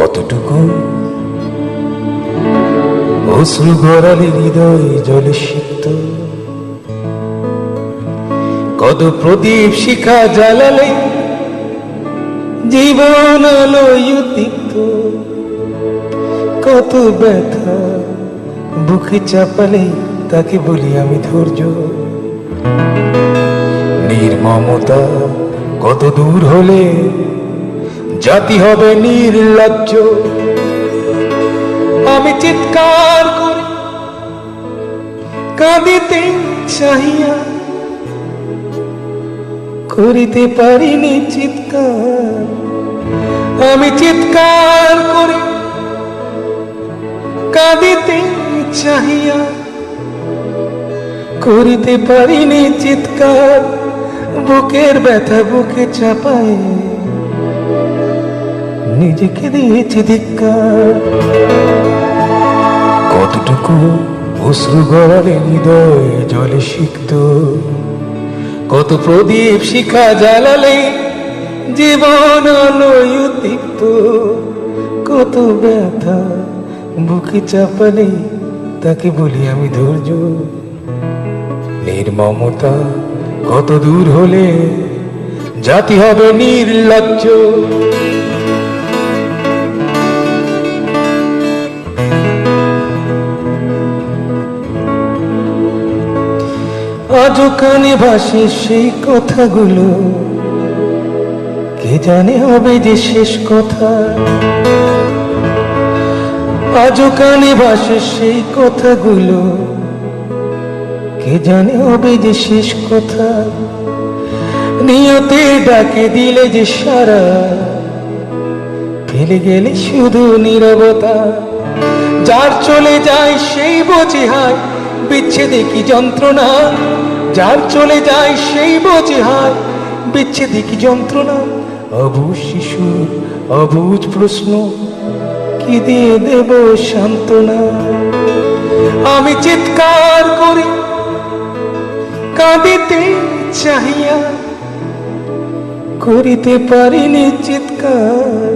কতটুকু অশ্রু গড়ালে হৃদয় জলে সিক্ত, কত প্রদীপ শিখা জ্বালালে জীবন আলোয় উদ্দীপ্ত, কত ব্যথা বুকে চাপালে তাকে বলি আমি ধৈর্য। নির্মমতা কত দূর হলে জাতি হবে নির্লজ্জ। আমি চিৎকার করে কাঁদিতে চাহিয়া করিতে পারিনি চিৎকার। আমি চিৎকার করে কাঁদিতে চাহিয়া করিতে পারিনি চিৎকার। বুকের ব্যথা বুকে চাপায় নিজেকে দিয়েছি ধিক্কার। কতটুকু অশ্রু গড়ালে হৃদয় জলে সিক্ত, কত প্রদীপ শিখা জ্বালালে জীবন আলোয় উদ্দীপ্ত, কত ব্যথা বুকে চাপালে তাকে বলি আমি ধৈর্য। নির্মমতা কত দূর হলে জাতি হবে নির্লজ্জ। আজও কানে ভাসে সেই কথাগুলো, কে জানে হবে যে শেষ কথা। আজও কানে ভাসে সেই কথাগুলো, কে জানে হবে যে শেষ কথা। নিয়তে ডাকে দিলে যে সারা, ফেলে গেলে শুধু নীরবতা। যার চলে যায় সেই বোঝে হায় বিচ্ছেদে কি যন্ত্রণা। যার চলে যায় সেই বোঝে হায় বিচ্ছেদে কি যন্ত্রণা। অবুঝ শিশুর অবুঝ প্রশ্ন, কি দিয়ে দেব সান্ত্বনা। আমি চিৎকার করি কাঁদিতে চাহিয়া করিতে পারিনি চিৎকার।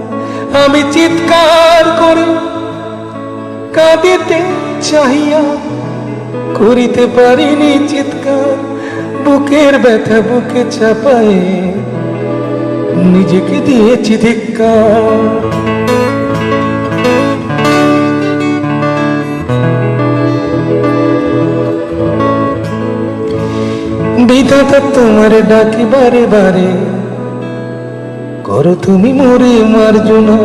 আমি চিৎকার করি কাঁদিতে চাহিয়া করিতে পারিনি চিৎকার। বুকের ব্যথা বুকে চাপায় নিজেকে দিয়েছি ধিক্কার। বিধাতা তোমার ডাকি বারে বারে, করো তুমি মোরে মার্জনা।